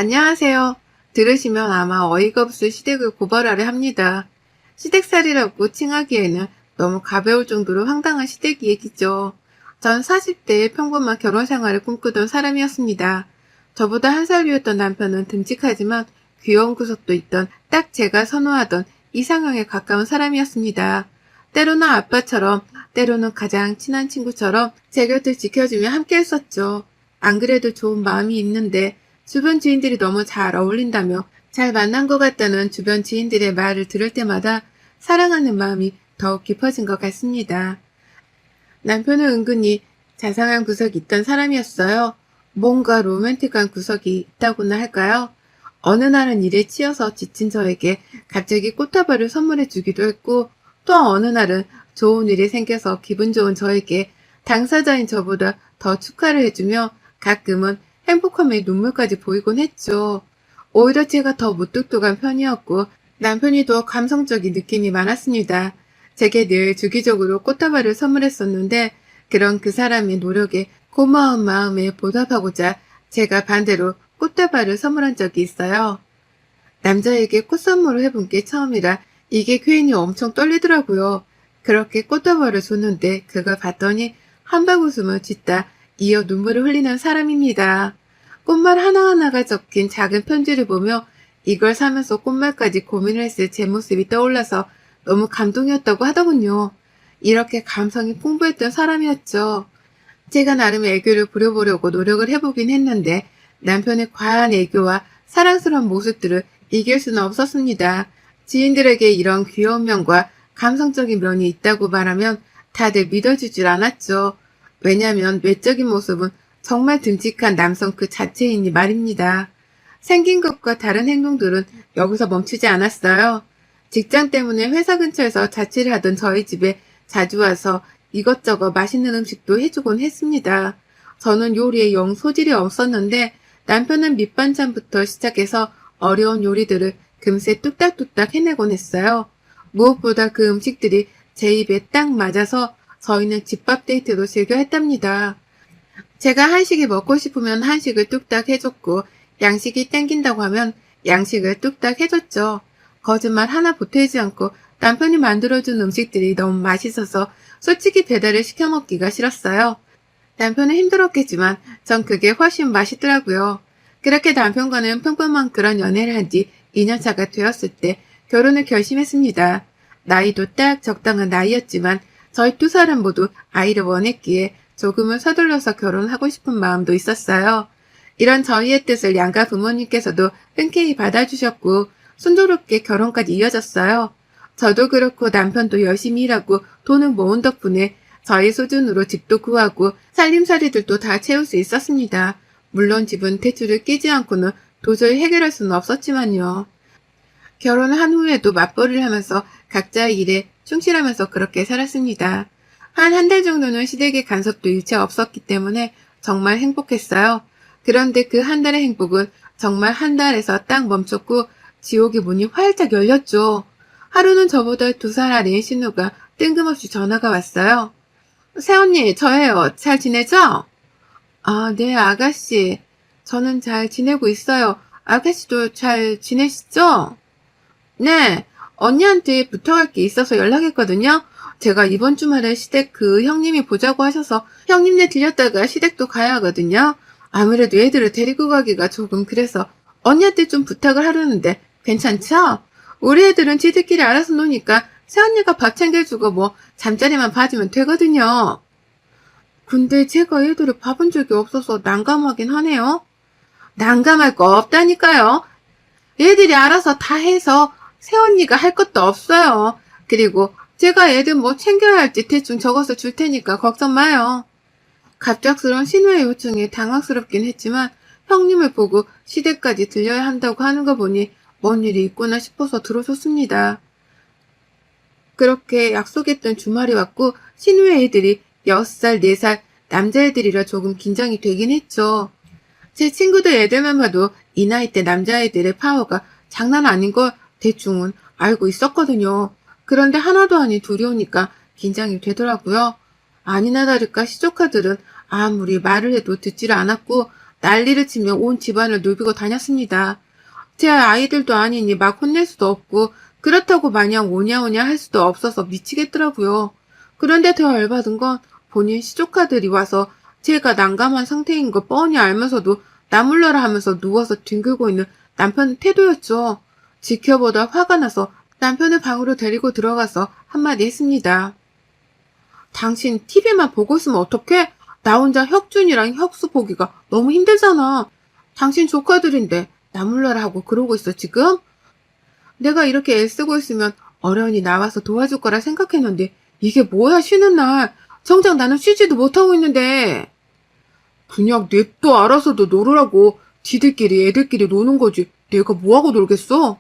안녕하세요. 들으시면 아마 어이가 없을 시댁을 고발하려 합니다. 시댁살이라고 칭하기에는 너무 가벼울 정도로 황당한 시댁 얘기죠. 전 40대의 평범한 결혼 생활을 꿈꾸던 사람이었습니다. 저보다 한 살 위였던 남편은 듬직하지만 귀여운 구석도 있던 딱 제가 선호하던 이상형에 가까운 사람이었습니다. 때로는 아빠처럼, 때로는 가장 친한 친구처럼 제 곁을 지켜주며 함께 했었죠. 안 그래도 좋은 마음이 있는데 주변 지인들이 너무 잘 어울린다며 잘 만난 것 같다는 주변 지인들의 말을 들을 때마다 사랑하는 마음이 더욱 깊어진 것 같습니다. 남편은 은근히 자상한 구석이 있던 사람이었어요. 뭔가 로맨틱한 구석이 있다고나 할까요? 어느 날은 일에 치여서 지친 저에게 갑자기 꽃다발을 선물해 주기도 했고, 또 어느 날은 좋은 일이 생겨서 기분 좋은 저에게 당사자인 저보다 더 축하를 해주며 가끔은 행복함에 눈물까지 보이곤 했죠. 오히려 제가 더 무뚝뚝한 편이었고 남편이 더 감성적인 느낌이 많았습니다. 제게 늘 주기적으로 꽃다발을 선물했었는데 그런 그 사람의 노력에 고마운 마음에 보답하고자 제가 반대로 꽃다발을 선물한 적이 있어요. 남자에게 꽃 선물을 해본 게 처음이라 이게 괜히 엄청 떨리더라고요. 그렇게 꽃다발을 줬는데 그걸 봤더니 한방 웃음을 짓다 이어 눈물을 흘리는 사람입니다. 꽃말 하나하나가 적힌 작은 편지를 보며 이걸 사면서 꽃말까지 고민을 했을 제 모습이 떠올라서 너무 감동이었다고 하더군요. 이렇게 감성이 풍부했던 사람이었죠. 제가 나름 애교를 부려보려고 노력을 해보긴 했는데 남편의 과한 애교와 사랑스러운 모습들을 이길 수는 없었습니다. 지인들에게 이런 귀여운 면과 감성적인 면이 있다고 말하면 다들 믿어주질 않았죠. 왜냐면 외적인 모습은 정말 듬직한 남성 그 자체이니 말입니다. 생긴 것과 다른 행동들은 여기서 멈추지 않았어요. 직장 때문에 회사 근처에서 자취를 하던 저희 집에 자주 와서 이것저것 맛있는 음식도 해주곤 했습니다. 저는 요리에 영 소질이 없었는데 남편은 밑반찬부터 시작해서 어려운 요리들을 금세 뚝딱뚝딱 해내곤 했어요. 무엇보다 그 음식들이 제 입에 딱 맞아서 저희는 집밥 데이트도 즐겨 했답니다. 제가 한식이 먹고 싶으면 한식을 뚝딱 해줬고 양식이 땡긴다고 하면 양식을 뚝딱 해줬죠. 거짓말 하나 보태지 않고 남편이 만들어준 음식들이 너무 맛있어서 솔직히 배달을 시켜 먹기가 싫었어요. 남편은 힘들었겠지만 전 그게 훨씬 맛있더라고요. 그렇게 남편과는 평범한 그런 연애를 한 지 2년 차가 되었을 때 결혼을 결심했습니다. 나이도 딱 적당한 나이였지만 저희 두 사람 모두 아이를 원했기에 조금은 서둘러서 결혼하고 싶은 마음도 있었어요. 이런 저희의 뜻을 양가 부모님께서도 흔쾌히 받아주셨고 순조롭게 결혼까지 이어졌어요. 저도 그렇고 남편도 열심히 일하고 돈을 모은 덕분에 저희 수준으로 집도 구하고 살림살이들도 다 채울 수 있었습니다. 물론 집은 대출을 끼지 않고는 도저히 해결할 수는 없었지만요. 결혼을 한 후에도 맞벌이를 하면서 각자의 일에 충실하면서 그렇게 살았습니다. 한 달 정도는 시댁의 간섭도 일체 없었기 때문에 정말 행복했어요. 그런데 그 한 달의 행복은 정말 한 달에서 딱 멈췄고 지옥의 문이 활짝 열렸죠. 하루는 저보다 2살 아래인 신우가 뜬금없이 전화가 왔어요. 새언니, 저예요. 잘 지내죠? 아, 네, 아가씨. 저는 잘 지내고 있어요. 아가씨도 잘 지내시죠? 네, 언니한테 부탁할 게 있어서 연락했거든요. 제가 이번 주말에 시댁 그 형님이 보자고 하셔서 형님네 들렸다가 시댁도 가야 하거든요. 아무래도 애들을 데리고 가기가 조금 그래서 언니한테 좀 부탁을 하려는데 괜찮죠? 우리 애들은 지들끼리 알아서 노니까 새언니가 밥 챙겨주고 뭐 잠자리만 봐주면 되거든요. 근데 제가 애들을 봐본 적이 없어서 난감하긴 하네요. 난감할 거 없다니까요. 애들이 알아서 다 해서 새언니가 할 것도 없어요. 그리고 제가 애들 뭐 챙겨야 할지 대충 적어서 줄 테니까 걱정 마요. 갑작스러운 신우의 요청에 당황스럽긴 했지만 형님을 보고 시댁까지 들려야 한다고 하는 거 보니 뭔 일이 있구나 싶어서 들어줬습니다. 그렇게 약속했던 주말이 왔고 신우의 애들이 6살, 4살 남자애들이라 조금 긴장이 되긴 했죠. 제 친구들 애들만 봐도 이 나이 때 남자애들의 파워가 장난 아닌 걸 대충은 알고 있었거든요. 그런데 하나도 아닌 둘이 오니까 긴장이 되더라고요. 아니나 다를까 시조카들은 아무리 말을 해도 듣지를 않았고 난리를 치며 온 집안을 누비고 다녔습니다. 제 아이들도 아니니 막 혼낼 수도 없고 그렇다고 마냥 오냐오냐 할 수도 없어서 미치겠더라고요. 그런데 더 열받은 건 본인 시조카들이 와서 제가 난감한 상태인 거 뻔히 알면서도 나물러라 하면서 누워서 뒹굴고 있는 남편의 태도였죠. 지켜보다 화가 나서 남편을 방으로 데리고 들어가서 한마디 했습니다. 당신 TV만 보고 있으면 어떡해? 나 혼자 혁준이랑 혁수 보기가 너무 힘들잖아. 당신 조카들인데 나물러라 하고 그러고 있어 지금? 내가 이렇게 애쓰고 있으면 어련히 나와서 도와줄 거라 생각했는데 이게 뭐야 쉬는 날. 정작 나는 쉬지도 못하고 있는데. 그냥 냅둬 알아서도 놀으라고. 지들끼리 애들끼리 노는 거지. 내가 뭐하고 놀겠어?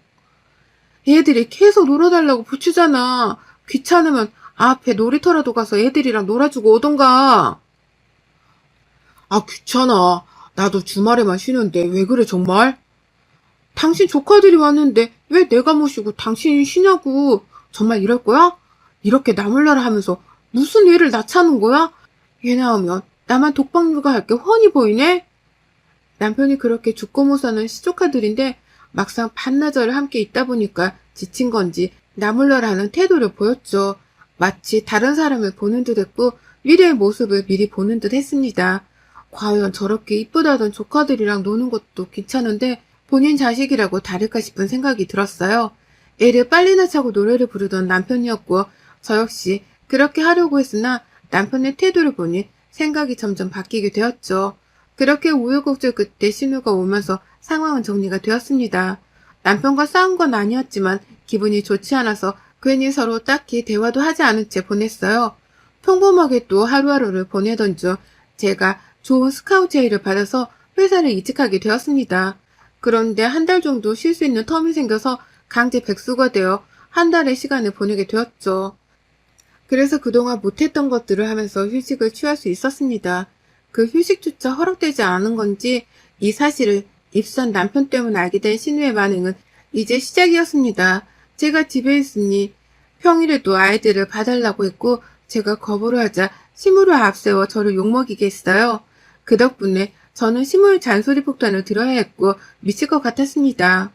애들이 계속 놀아달라고 부추잖아. 귀찮으면 앞에 놀이터라도 가서 애들이랑 놀아주고 오던가. 아 귀찮아. 나도 주말에만 쉬는데 왜 그래 정말? 당신 조카들이 왔는데 왜 내가 모시고 당신이 쉬냐고. 정말 이럴 거야? 이렇게 나몰라라 하면서 무슨 애를 낳자는 거야? 얘 나오면 나만 독박 육아할 게 훤히 보이네? 남편이 그렇게 죽고 못 사는 시조카들인데 막상 반나절을 함께 있다 보니까 지친 건지 나몰라라 하는 태도를 보였죠. 마치 다른 사람을 보는 듯 했고 미래의 모습을 미리 보는 듯 했습니다. 과연 저렇게 이쁘다던 조카들이랑 노는 것도 귀찮은데 본인 자식이라고 다를까 싶은 생각이 들었어요. 애를 빨리 낳자고 노래를 부르던 남편이었고 저 역시 그렇게 하려고 했으나 남편의 태도를 보니 생각이 점점 바뀌게 되었죠. 그렇게 우여곡절 끝에 신우가 오면서 상황은 정리가 되었습니다. 남편과 싸운 건 아니었지만 기분이 좋지 않아서 괜히 서로 딱히 대화도 하지 않은 채 보냈어요. 평범하게 또 하루하루를 보내던 중 제가 좋은 스카우트 제의를 받아서 회사를 이직하게 되었습니다. 그런데 한 달 정도 쉴 수 있는 텀이 생겨서 강제 백수가 되어 한 달의 시간을 보내게 되었죠. 그래서 그동안 못했던 것들을 하면서 휴식을 취할 수 있었습니다. 그 휴식조차 허락되지 않은 건지 이 사실을 입사한 남편 때문에 알게 된 신우의 반응은 이제 시작이었습니다. 제가 집에 있으니 평일에도 아이들을 봐달라고 했고 제가 거부를 하자 시무를 앞세워 저를 욕먹이게 했어요. 그 덕분에 저는 시무의 잔소리 폭탄을 들어야 했고 미칠 것 같았습니다.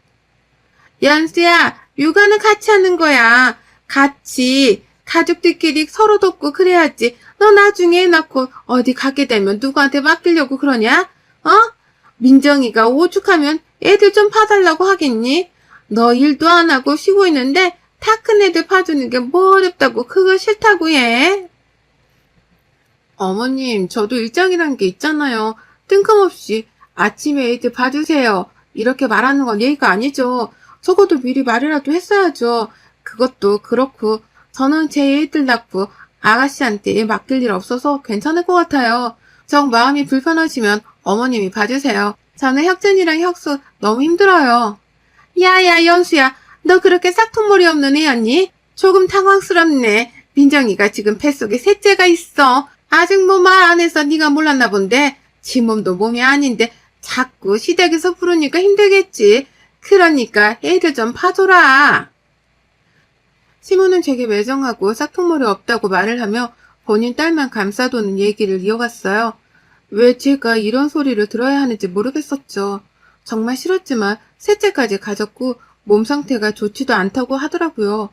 연수야, 육아는 같이 하는 거야. 같이. 가족들끼리 서로 돕고 그래야지. 너 나중에 애 낳고 어디 가게 되면 누구한테 맡기려고 그러냐? 어? 민정이가 오죽하면 애들 좀 봐달라고 하겠니? 너 일도 안 하고 쉬고 있는데 다 큰 애들 봐주는 게 뭐 어렵다고 그거 싫다고 해. 어머님, 저도 일장이란 게 있잖아요. 뜬금없이 아침에 애들 봐주세요. 이렇게 말하는 건 예의가 아니죠. 적어도 미리 말이라도 했어야죠. 그것도 그렇고 저는 제 애들 낳고 아가씨한테 애 맡길 일 없어서 괜찮을 것 같아요. 정 마음이 불편하시면 어머님이 봐주세요. 저는 혁준이랑 혁수 너무 힘들어요. 야야 연수야, 너 그렇게 싹퉁머리 없는 애였니? 조금 당황스럽네. 민정이가 지금 뱃속에 셋째가 있어. 아직 뭐 말 안 해서 네가 몰랐나 본데 지 몸도 몸이 아닌데 자꾸 시댁에서 부르니까 힘들겠지. 그러니까 애들 좀 봐줘라. 시모는 제게 매정하고 싹퉁머리 없다고 말을 하며 본인 딸만 감싸도는 얘기를 이어갔어요. 왜 제가 이런 소리를 들어야 하는지 모르겠었죠. 정말 싫었지만 셋째까지 가졌고 몸 상태가 좋지도 않다고 하더라고요.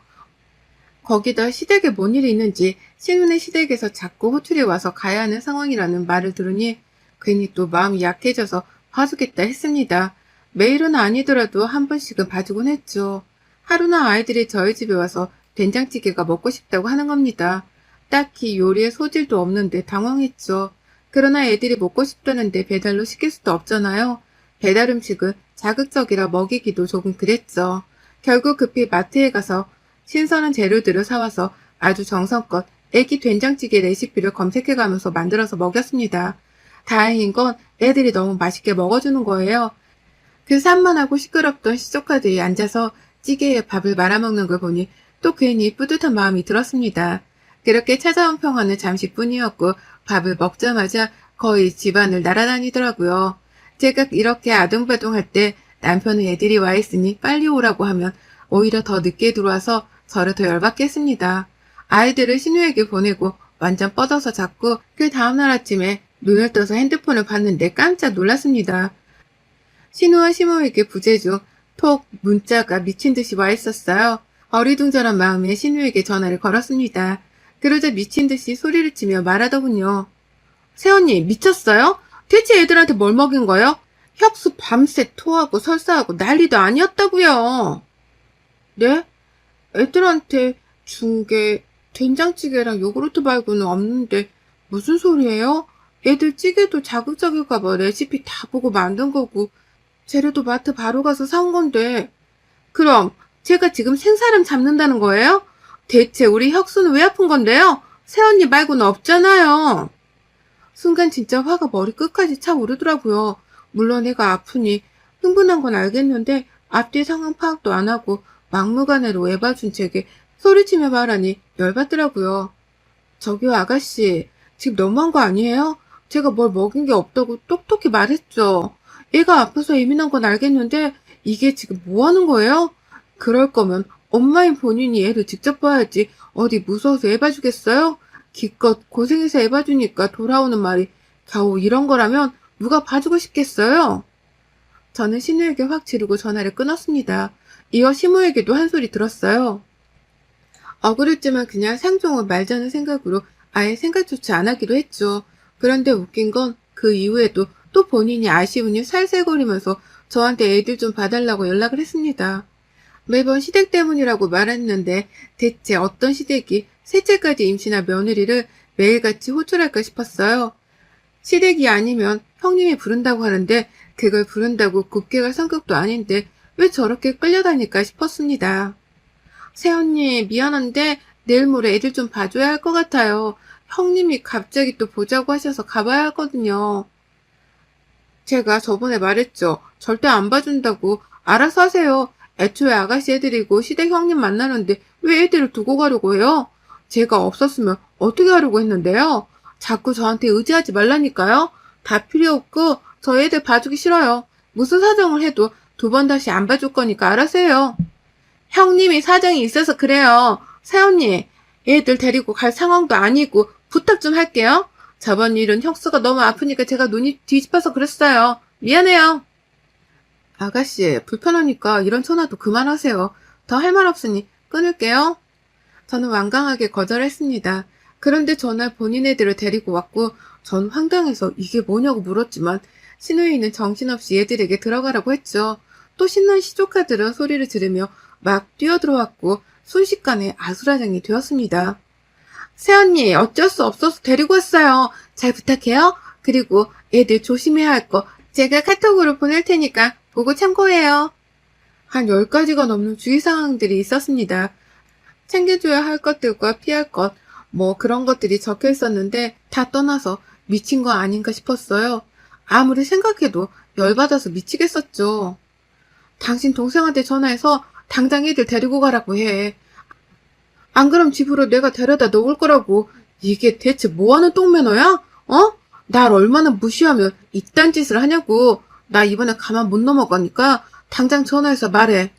거기다 시댁에 뭔 일이 있는지 신혼의 시댁에서 자꾸 호출이 와서 가야 하는 상황이라는 말을 들으니 괜히 또 마음이 약해져서 봐주겠다 했습니다. 매일은 아니더라도 한 번씩은 봐주곤 했죠. 하루나 아이들이 저희 집에 와서 된장찌개가 먹고 싶다고 하는 겁니다. 딱히 요리에 소질도 없는데 당황했죠. 그러나 애들이 먹고 싶다는데 배달로 시킬 수도 없잖아요. 배달 음식은 자극적이라 먹이기도 조금 그랬죠. 결국 급히 마트에 가서 신선한 재료들을 사와서 아주 정성껏 애기 된장찌개 레시피를 검색해가면서 만들어서 먹였습니다. 다행인 건 애들이 너무 맛있게 먹어주는 거예요. 그 산만하고 시끄럽던 시조카들이 앉아서 찌개에 밥을 말아먹는 걸 보니 또 괜히 뿌듯한 마음이 들었습니다. 그렇게 찾아온 평화는 잠시뿐이었고 밥을 먹자마자 거의 집안을 날아다니더라고요. 제가 이렇게 아둥바둥할 때 남편은 애들이 와 있으니 빨리 오라고 하면 오히려 더 늦게 들어와서 저를 더 열받게 했습니다. 아이들을 신우에게 보내고 완전 뻗어서 잤고 그 다음날 아침에 눈을 떠서 핸드폰을 봤는데 깜짝 놀랐습니다. 신우와 시모에게 부재 중 톡 문자가 미친 듯이 와 있었어요. 어리둥절한 마음에 신우에게 전화를 걸었습니다. 그러자 미친 듯이 소리를 치며 말하더군요. 새언니 미쳤어요? 대체 애들한테 뭘 먹인 거요? 혁수 밤새 토하고 설사하고 난리도 아니었다고요. 네? 애들한테 준 게 된장찌개랑 요구르트 말고는 없는데 무슨 소리예요? 애들 찌개도 자극적일까봐 레시피 다 보고 만든 거고 재료도 마트 바로 가서 사온 건데 그럼 제가 지금 생사람 잡는다는 거예요? 대체 우리 혁수는 왜 아픈 건데요? 새언니 말고는 없잖아요. 순간 진짜 화가 머리 끝까지 차오르더라고요. 물론 애가 아프니 흥분한 건 알겠는데 앞뒤 상황 파악도 안 하고 막무가내로 애봐준 제게 소리치며 말하니 열받더라고요. 저기요 아가씨, 지금 너무한 거 아니에요? 제가 뭘 먹인 게 없다고 똑똑히 말했죠. 애가 아파서 예민한 건 알겠는데 이게 지금 뭐 하는 거예요? 그럴 거면 엄마인 본인이 애를 직접 봐야지 어디 무서워서 애 봐주겠어요? 기껏 고생해서 애 봐주니까 돌아오는 말이 겨우 이런 거라면 누가 봐주고 싶겠어요? 저는 신우에게 확 지르고 전화를 끊었습니다. 이어 시모에게도 한 소리 들었어요. 억울했지만 그냥 상종을 말자는 생각으로 아예 생각조차 안 하기로 했죠. 그런데 웃긴 건 그 이후에도 또 본인이 아쉬우니 살살거리면서 저한테 애들 좀 봐달라고 연락을 했습니다. 매번 시댁 때문이라고 말했는데 대체 어떤 시댁이 셋째까지 임신한 며느리를 매일같이 호출할까 싶었어요. 시댁이 아니면 형님이 부른다고 하는데 그걸 부른다고 곱게 갈 성격도 아닌데 왜 저렇게 끌려다닐까 싶었습니다. 새언니 미안한데 내일 모레 애들 좀 봐줘야 할 것 같아요. 형님이 갑자기 또 보자고 하셔서 가봐야 하거든요. 제가 저번에 말했죠. 절대 안 봐준다고. 알아서 하세요. 애초에 아가씨 애들이고 시댁 형님 만나는데 왜 애들을 두고 가려고 해요? 제가 없었으면 어떻게 하려고 했는데요? 자꾸 저한테 의지하지 말라니까요. 다 필요 없고 저 애들 봐주기 싫어요. 무슨 사정을 해도 2번 다시 안 봐줄 거니까 알아서 해요. 형님이 사정이 있어서 그래요. 새언니, 애들 데리고 갈 상황도 아니고 부탁 좀 할게요. 저번 일은 혁수가 너무 아프니까 제가 눈이 뒤집어서 그랬어요. 미안해요. 아가씨, 불편하니까 이런 전화도 그만하세요. 더 할 말 없으니 끊을게요. 저는 완강하게 거절했습니다. 그런데 전날 본인 애들을 데리고 왔고 전 황당해서 이게 뭐냐고 물었지만 신우이는 정신없이 애들에게 들어가라고 했죠. 또 신난 시조카들은 소리를 지르며 막 뛰어들어왔고 순식간에 아수라장이 되었습니다. 새언니 어쩔 수 없어서 데리고 왔어요. 잘 부탁해요. 그리고 애들 조심해야 할 거 제가 카톡으로 보낼 테니까 보고 참고해요. 한 10가지가 넘는 주의사항들이 있었습니다. 챙겨줘야 할 것들과 피할 것, 뭐 그런 것들이 적혀 있었는데 다 떠나서 미친 거 아닌가 싶었어요. 아무리 생각해도 열받아서 미치겠었죠. 당신 동생한테 전화해서 당장 애들 데리고 가라고 해. 안 그럼 집으로 내가 데려다 놓을 거라고. 이게 대체 뭐하는 똥매너야? 어? 날 얼마나 무시하면 이딴 짓을 하냐고. 나 이번에 가만 못 넘어가니까 당장 전화해서 말해.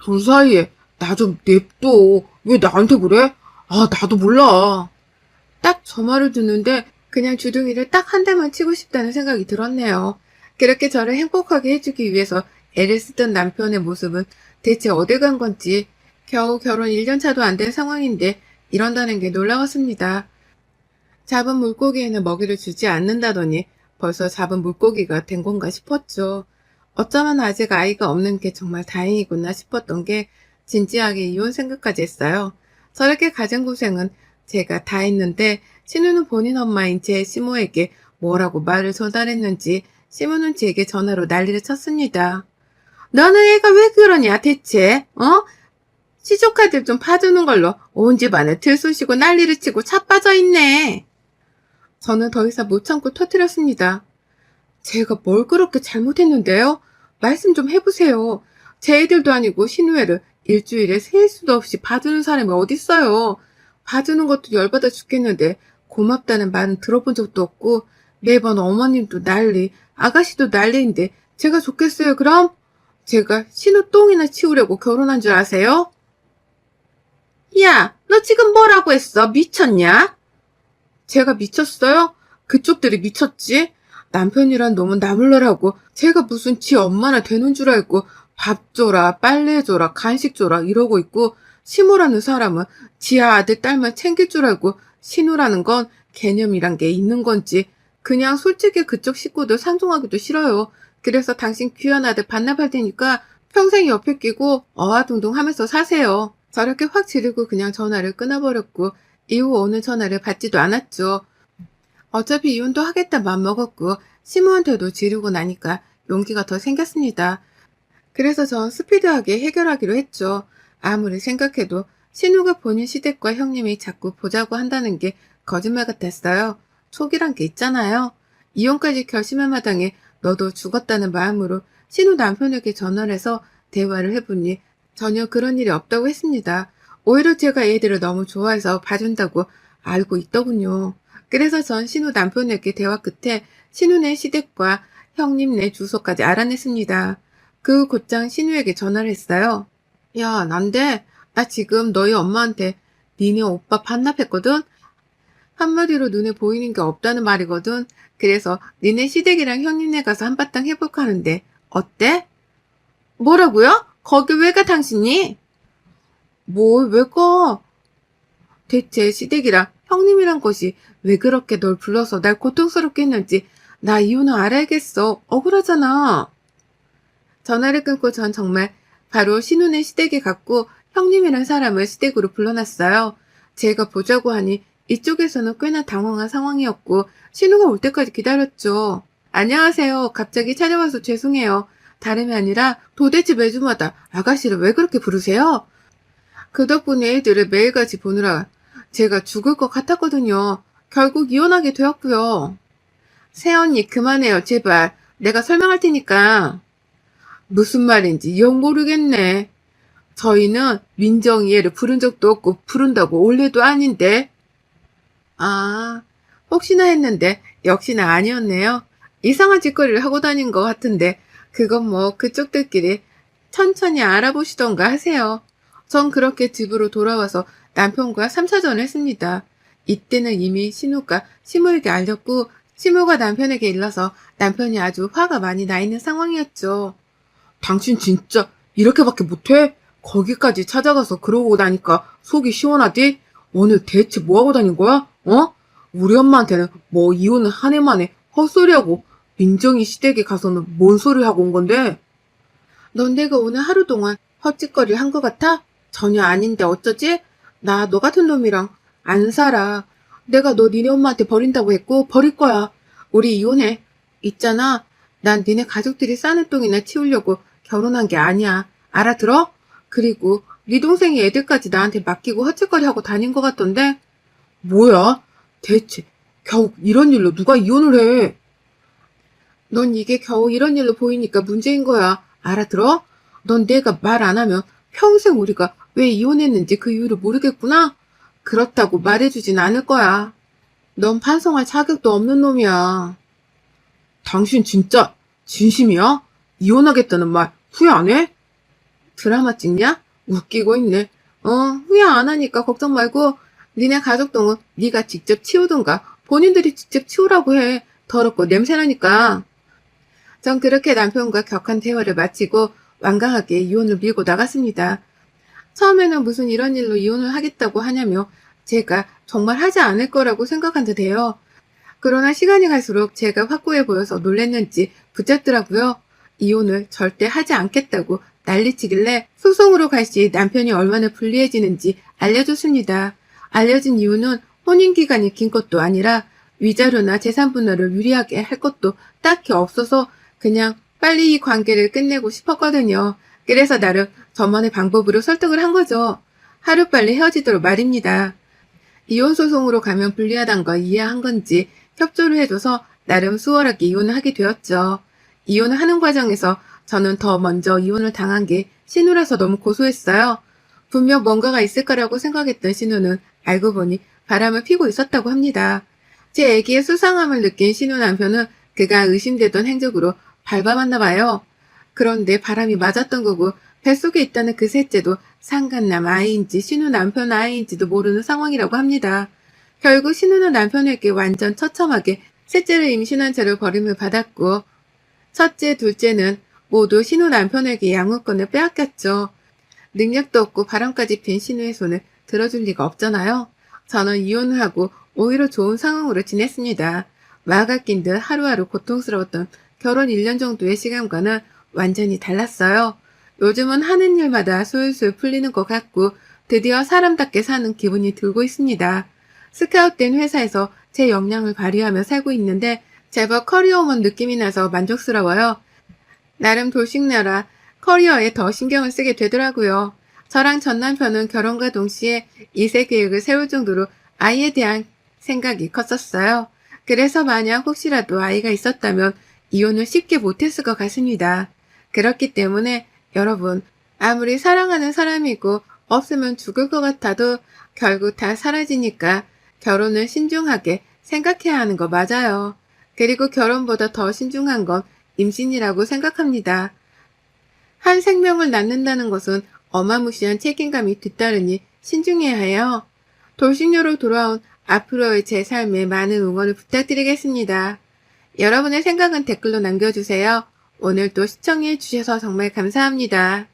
둘 사이에 나 좀 냅둬. 왜 나한테 그래? 아, 나도 몰라. 딱 저 말을 듣는데 그냥 주둥이를 딱 한 대만 치고 싶다는 생각이 들었네요. 그렇게 저를 행복하게 해주기 위해서 애를 쓰던 남편의 모습은 대체 어디 간 건지 겨우 결혼 1년 차도 안 된 상황인데 이런다는 게 놀라웠습니다. 잡은 물고기에는 먹이를 주지 않는다더니 벌써 잡은 물고기가 된 건가 싶었죠. 어쩌면 아직 아이가 없는 게 정말 다행이구나 싶었던 게 진지하게 이혼 생각까지 했어요. 저렇게 가진 고생은 제가 다 했는데 신우는 본인 엄마인 제 시모에게 뭐라고 말을 전달했는지 시모는 제게 전화로 난리를 쳤습니다. 너는 애가 왜 그러냐 대체? 어? 시조카들 좀 파주는 걸로 온 집안에 들쑤시고 난리를 치고 차 빠져 있네. 저는 더 이상 못 참고 터뜨렸습니다. 제가 뭘 그렇게 잘못했는데요? 말씀 좀 해보세요. 제 애들도 아니고 신우애를 일주일에 셀 수도 없이 봐주는 사람이 어딨어요. 봐주는 것도 열받아 죽겠는데 고맙다는 말은 들어본 적도 없고 매번 어머님도 난리, 아가씨도 난리인데 제가 좋겠어요 그럼? 제가 신우 똥이나 치우려고 결혼한 줄 아세요? 야, 너 지금 뭐라고 했어? 미쳤냐? 제가 미쳤어요? 그쪽들이 미쳤지? 남편이란 놈은 나몰라라고 제가 무슨 지 엄마나 되는 줄 알고 밥 줘라, 빨래 줘라, 간식 줘라 이러고 있고 시모라는 사람은 지 아들, 딸만 챙길 줄 알고 신우라는 건 개념이란 게 있는 건지 그냥 솔직히 그쪽 식구들 상종하기도 싫어요. 그래서 당신 귀한 아들 반납할 테니까 평생 옆에 끼고 어화둥둥 하면서 사세요. 저렇게 확 지르고 그냥 전화를 끊어버렸고 이후 오는 전화를 받지도 않았죠. 어차피 이혼도 하겠다 맘먹었고 시모한테도 지르고 나니까 용기가 더 생겼습니다. 그래서 전 스피드하게 해결하기로 했죠. 아무리 생각해도 신우가 본인 시댁과 형님이 자꾸 보자고 한다는 게 거짓말 같았어요. 촉이란 게 있잖아요. 이혼까지 결심한 마당에 너도 죽었다는 마음으로 신우 남편에게 전화를 해서 대화를 해보니 전혀 그런 일이 없다고 했습니다. 오히려 제가 애들을 너무 좋아해서 봐준다고 알고 있더군요. 그래서 전 신우 남편에게 대화 끝에 신우네 시댁과 형님네 주소까지 알아냈습니다. 그 곧장 신우에게 전화를 했어요. 야, 난데 나 지금 너희 엄마한테 니네 오빠 반납했거든? 한마디로 눈에 보이는 게 없다는 말이거든. 그래서 니네 시댁이랑 형님네 가서 한바탕 해볼까 하는데 어때? 뭐라고요? 거기 왜 가 당신이? 뭘 왜 가? 대체 시댁이랑 형님이란 것이 왜 그렇게 널 불러서 날 고통스럽게 했는지 나 이유는 알아야겠어. 억울하잖아. 전화를 끊고 전 정말 바로 신우네 시댁에 갔고 형님이란 사람을 시댁으로 불러놨어요. 제가 보자고 하니 이쪽에서는 꽤나 당황한 상황이었고 신우가 올 때까지 기다렸죠. 안녕하세요. 갑자기 찾아와서 죄송해요. 다름이 아니라 도대체 매주마다 아가씨를 왜 그렇게 부르세요? 그 덕분에 애들을 매일같이 보느라 제가 죽을 것 같았거든요. 결국 이혼하게 되었고요. 새언니 그만해요. 제발. 내가 설명할 테니까. 무슨 말인지 영 모르겠네. 저희는 민정이 얘를 부른 적도 없고 부른다고 올해도 아닌데. 아, 혹시나 했는데 역시나 아니었네요. 이상한 짓거리를 하고 다닌 것 같은데 그건 뭐 그쪽들끼리 천천히 알아보시던가 하세요. 전 그렇게 집으로 돌아와서 남편과 3차전을 했습니다. 이때는 이미 신우가 시모에게 알렸고 시모가 남편에게 일러서 남편이 아주 화가 많이 나 있는 상황이었죠. 당신 진짜 이렇게밖에 못해? 거기까지 찾아가서 그러고 나니까 속이 시원하디? 오늘 대체 뭐하고 다닌 거야? 어? 우리 엄마한테는 뭐 이혼은 한 해 만에 헛소리하고 민정이 시댁에 가서는 뭔 소리 하고 온 건데? 넌 내가 오늘 하루 동안 헛짓거리를 한 것 같아? 전혀 아닌데 어쩌지? 나 너 같은 놈이랑 안 살아. 내가 너 니네 엄마한테 버린다고 했고 버릴 거야. 우리 이혼해. 있잖아. 난 니네 가족들이 싸는 똥이나 치우려고 결혼한 게 아니야. 알아들어? 그리고 네 동생이 애들까지 나한테 맡기고 헛짓거리 하고 다닌 것 같던데? 뭐야? 대체 겨우 이런 일로 누가 이혼을 해? 넌 이게 겨우 이런 일로 보이니까 문제인 거야. 알아들어? 넌 내가 말 안 하면 평생 우리가 왜 이혼했는지 그 이유를 모르겠구나? 그렇다고 말해주진 않을 거야. 넌 반성할 자격도 없는 놈이야. 당신 진짜 진심이야? 이혼하겠다는 말 후회 안 해? 드라마 찍냐? 웃기고 있네. 후회 안 하니까 걱정 말고 니네 가족동은 네가 직접 치우든가 본인들이 직접 치우라고 해. 더럽고 냄새나니까. 전 그렇게 남편과 격한 대화를 마치고 완강하게 이혼을 밀고 나갔습니다. 처음에는 무슨 이런 일로 이혼을 하겠다고 하냐며 제가 정말 하지 않을 거라고 생각한 듯해요. 그러나 시간이 갈수록 제가 확고해 보여서 놀랬는지 붙잡더라고요. 이혼을 절대 하지 않겠다고 난리치길래 소송으로 갈 시 남편이 얼마나 불리해지는지 알려줬습니다. 알려진 이유는 혼인기간이 긴 것도 아니라 위자료나 재산 분할을 유리하게 할 것도 딱히 없어서 그냥 빨리 이 관계를 끝내고 싶었거든요. 그래서 나름 저만의 방법으로 설득을 한 거죠. 하루빨리 헤어지도록 말입니다. 이혼소송으로 가면 불리하단 걸 이해한 건지 협조를 해줘서 나름 수월하게 이혼을 하게 되었죠. 이혼을 하는 과정에서 저는 더 먼저 이혼을 당한 게 신우라서 너무 고소했어요. 분명 뭔가가 있을 거라고 생각했던 신우는 알고 보니 바람을 피고 있었다고 합니다. 제 애기의 수상함을 느낀 신우 남편은 그가 의심되던 행적으로 발뺌했나 봐요. 그런데 바람이 맞았던 거고 뱃속에 있다는 그 셋째도 상간남 아이인지 신우 남편 아이인지도 모르는 상황이라고 합니다. 결국 신우는 남편에게 완전 처참하게 셋째를 임신한 채로 버림을 받았고, 첫째, 둘째는 모두 신우 남편에게 양육권을 빼앗겼죠. 능력도 없고 바람까지 핀 신우의 손을 들어줄 리가 없잖아요. 저는 이혼을 하고 오히려 좋은 상황으로 지냈습니다. 마가 낀 듯 하루하루 고통스러웠던 결혼 1년 정도의 시간과는 완전히 달랐어요. 요즘은 하는 일마다 술술 풀리는 것 같고 드디어 사람답게 사는 기분이 들고 있습니다. 스카웃된 회사에서 제 역량을 발휘하며 살고 있는데 제법 커리어우먼 느낌이 나서 만족스러워요. 나름 돌싱녀라 커리어에 더 신경을 쓰게 되더라고요. 저랑 전 남편은 결혼과 동시에 2세 계획을 세울 정도로 아이에 대한 생각이 컸었어요. 그래서 만약 혹시라도 아이가 있었다면 이혼을 쉽게 못했을 것 같습니다. 그렇기 때문에 여러분, 아무리 사랑하는 사람이고 없으면 죽을 것 같아도 결국 다 사라지니까 결혼을 신중하게 생각해야 하는 거 맞아요. 그리고 결혼보다 더 신중한 건 임신이라고 생각합니다. 한 생명을 낳는다는 것은 어마무시한 책임감이 뒤따르니 신중해야 해요. 돌싱녀로 돌아온 앞으로의 제 삶에 많은 응원을 부탁드리겠습니다. 여러분의 생각은 댓글로 남겨주세요. 오늘도 시청해 주셔서 정말 감사합니다.